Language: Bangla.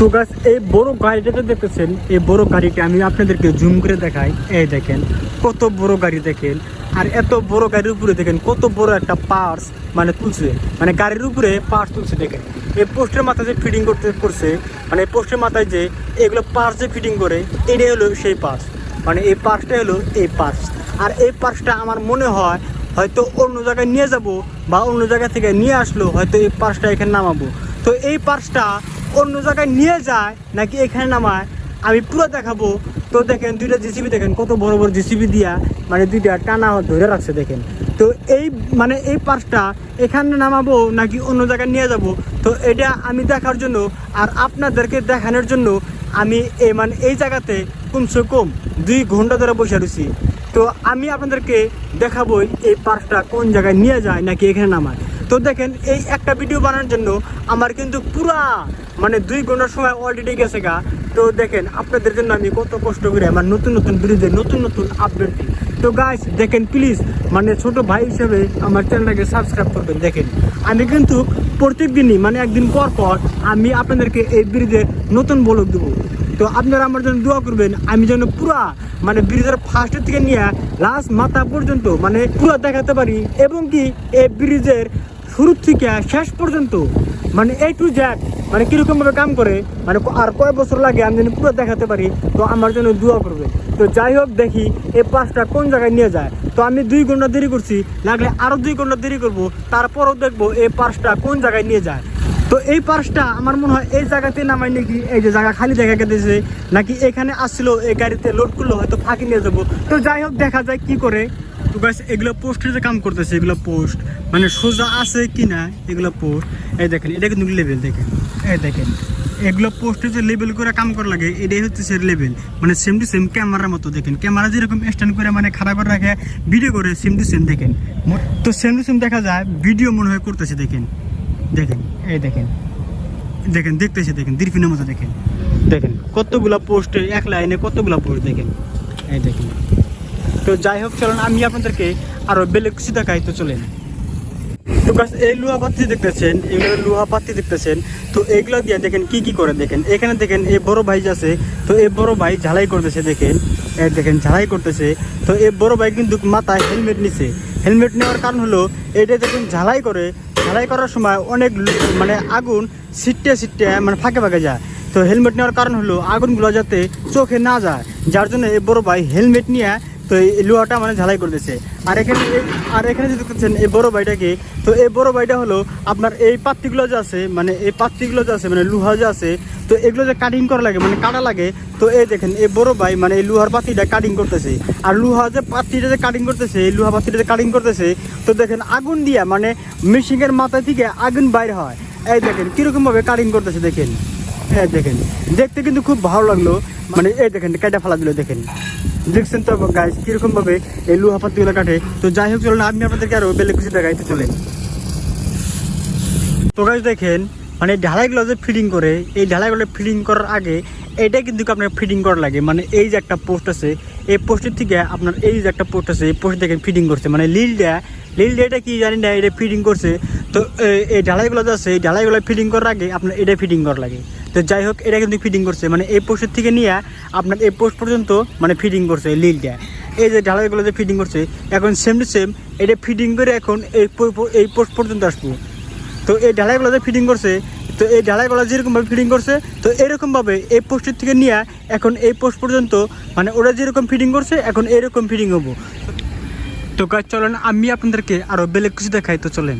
তো গাছ এই বড় গাড়িটাতে দেখতেছেন, এই বড় গাড়িটা আমি আপনাদেরকে জুম করে দেখাই। এই দেখেন কত বড় গাড়ি দেখেন, আর এত বড় গাড়ির উপরে দেখেন কত বড় একটা পার্স মানে তুলছে, মানে গাড়ির উপরে পার্স তুলছে। দেখেন এই পোস্টের মাথায় যে ফিটিং করছে, মানে এই পোস্টের মাথায় যে এগুলো পার্স যে ফিটিং করে, এটাই হলো সেই পার্স, মানে এই পার্সটা হলো এই পার্স। আর এই পার্সটা আমার মনে হয় হয়তো অন্য জায়গায় নিয়ে যাব বা অন্য জায়গা থেকে নিয়ে আসলো, হয়তো এই পার্সটা এখানে নামাবো। তো এই পার্সটা অন্য জায়গায় নিয়ে যায় নাকি এখানে নামায় আমি পুরো দেখাবো। তো দেখেন দুইটা জিসিবি দেখেন কত বড় বড় জিসিবি দিয়া মানে দুইটা টানা ধরে রাখছে দেখেন। তো এই মানে এই পার্সটা এখানে নামাবো নাকি অন্য জায়গায় নিয়ে যাব, তো এটা আমি দেখার জন্য আর আপনাদেরকে দেখানোর জন্য আমি মানে এই জায়গাতে কমসে কম 2 ঘন্টা ধরে বসে রয়েছি। তো আমি আপনাদেরকে দেখাবো এই পার্সটা কোন জায়গায় নিয়ে যায় নাকি এখানে নামায়। তো দেখেন এই একটা ভিডিও বানানোর জন্য আমার কিন্তু পুরা মানে 2 ঘন্টার সময় অলরেডি গেছে গা। তো দেখেন আপনাদের জন্য আমি কত কষ্ট করে আমার নতুন নতুন ভিডিওতে নতুন নতুন আপডেট দিই। তো গাইস দেখেন প্লিজ মানে ছোট ভাই হিসেবে আমার চ্যানেলটাকে সাবস্ক্রাইব করবেন। দেখেন আমি কিন্তু প্রত্যেক দিনই মানে একদিন পর পর আমি আপনাদেরকে এই ব্রিজের নতুন ব্লগ দেবো। তো আপনারা আমার জন্য দোয়া করবেন, আমি যেন পুরা মানে ব্রিজের ফার্স্টের থেকে নিয়ে লাস্ট মাথা পর্যন্ত মানে পুরো দেখাতে পারি, এবং কি এই ব্রিজের শুরু থেকে শেষ পর্যন্ত মানে A to Z মানে কীরকমভাবে কাম করে, মানে আর কয় বছর লাগে আমি যেন পুরো দেখাতে পারি। তো আমার জন্য দোয়া করবে। তো যাই হোক দেখি এই পার্সটা কোন জায়গায় নিয়ে যায়। তো আমি 2 ঘন্টা দেরি করছি, লাগলে আরও 2 ঘন্টা দেরি করব, তারপরও দেখবো এই পার্সটা কোন জায়গায় নিয়ে যায়। তো এই পার্সটা আমার মনে হয় এই জায়গাতে নামাই নাকি, এই যে জায়গা খালি দেখা গেছে নাকি এখানে আসছিল এই গাড়িতে লোড করলো হয়তো ফাঁকি নিয়ে যাবো। তো যাই হোক দেখা যায় কি করে। তো গাইস এগুলো পোস্টের যে কাম করতেছে, এগুলো পোস্ট মানে সোজা আছে কি না এগুলো পোস্ট। এই দেখেন এটা কিন্তু লেভেল দেখেন, এই দেখেন এগুলো পোস্টে যে লেভেল করে কাম করা লাগে এটাই হচ্ছে সে লেভেল, মানে সেম টু সেম ক্যামেরার মতো। দেখেন ক্যামেরা যেরকম স্ট্যান্ড করে মানে খারাপ করে রাখে ভিডিও করে সেম টু সেম দেখেন। তো সেম টু সেম দেখা যায় ভিডিও মনে হয় করতেছে। দেখেন দেখেন এই দেখেন দেখেন দেখতেছে, দেখেন দীর্ঘিনের মতো দেখেন। দেখেন কতগুলা পোস্টে এক লাইনে কতগুলা পোস্ট দেখেন, এই দেখেন। তো যাই হোক চলেন আমি আপনাদেরকে আরো বেলে কিছু দেখাই। তো চলেন। তো গাছ এই লোহা পাত্তি দেখতেছেন, এগুলো লোহা পাত্তি দেখতেছেন। তো এইগুলো দিয়ে দেখেন কি কি করে। দেখেন এখানে দেখেন এই বড় ভাই আছে, তো এই বড় ভাই ঝালাই করতেছে। দেখেন এই দেখেন ঝালাই করতেছে। তো এই বড় ভাই কিন্তু মাথায় হেলমেট নিছে। হেলমেট নেওয়ার কারণ হলো এটা দেখুন ঝালাই করে, ঝালাই করার সময় অনেক মানে আগুন ছিটতে মানে ফাঁকে ফাঁকে যায়। তো হেলমেট নেওয়ার কারণ হলো আগুনগুলো যাতে চোখে না যায়, যার জন্য এই বড় ভাই হেলমেট নিয়ে তো এই লোহাটা মানে ঝালাই করতেছে। আর এখানে যে দেখতেছেন এই বড় ভাইটাকে, তো এই বড় ভাইটা হলো আপনার এই পাত্তিগুলো যে আছে মানে এই পাত্তিগুলো যে আছে মানে লোহা যে আছে, তো এগুলো যে কাটিং করা লাগে মানে কাটা লাগে। তো এই দেখেন এই বড় ভাই মানে এই লোহার পাত্তিটা কাটিং করতেছে। আর লোহা যে পাত্তিটা যে কাটিং করতেছে, এই লোহা পাত্তিটা যে কাটিং করতেছে, তো দেখেন আগুন দিয়া মানে মেশিনের মাথা থেকে আগুন বাইর হয়। এই দেখেন কিরকমভাবে কাটিং করতেছে। দেখেন এই দেখেন দেখতে কিন্তু খুব ভালো লাগলো, মানে এই দেখেন কাটা ফেলা দিল। দেখেন দেখছেন তো গাইস কিরকম ভাবে এই লোহা পাত্তিগুলো কাটে। তো যাই হোক চলুন আমি আপনাদেরকে আরো বেলে কিছু দেখাইতে চলেন। তো গাইস দেখেন মানে ঢালাইগুলো যে ফিটিং করে, এই ঢালাইগুলো ফিটিং করার আগে এটা কিন্তু আপনার ফিটিং করা লাগে। মানে এই যে একটা পোস্ট আছে, এই পোস্টের থেকে আপনার এই যে একটা পোস্ট আছে, এই পোস্ট দেখেন ফিটিং করছে মানে লিল দেয়া এটা কি জানি না, এটা ফিটিং করছে। তো এই ঢালাইগুলো যে আছে এই ঢালাইগুলো ফিটিং করার আগে আপনার এটা ফিটিং করা লাগে। তো যাই হোক এটা কিন্তু ফিটিং করছে মানে এই পোস্টের থেকে নিয়ে আপনার এই পোস্ট পর্যন্ত মানে ফিটিং করছে লিলটা। এই যে ঢালাইগুলো যে ফিটিং করছে এখন সেম টু সেম এটা ফিটিং করে এখন এই পোস্ট পর্যন্ত আসবো। তো এই ঢালাইগুলো যে ফিটিং করছে, তো এই ঢালাইগুলো যেরকমভাবে ফিটিং করছে, তো এরকমভাবে এই পোস্টের থেকে নিয়ে এখন এই পোস্ট পর্যন্ত মানে ওরা যেরকম ফিটিং করছে এখন এরকম ফিটিং হবো। তো গাছ চলেন আমি আপনাদেরকে আরও বেলে কিছু দেখাই। তো চলেন।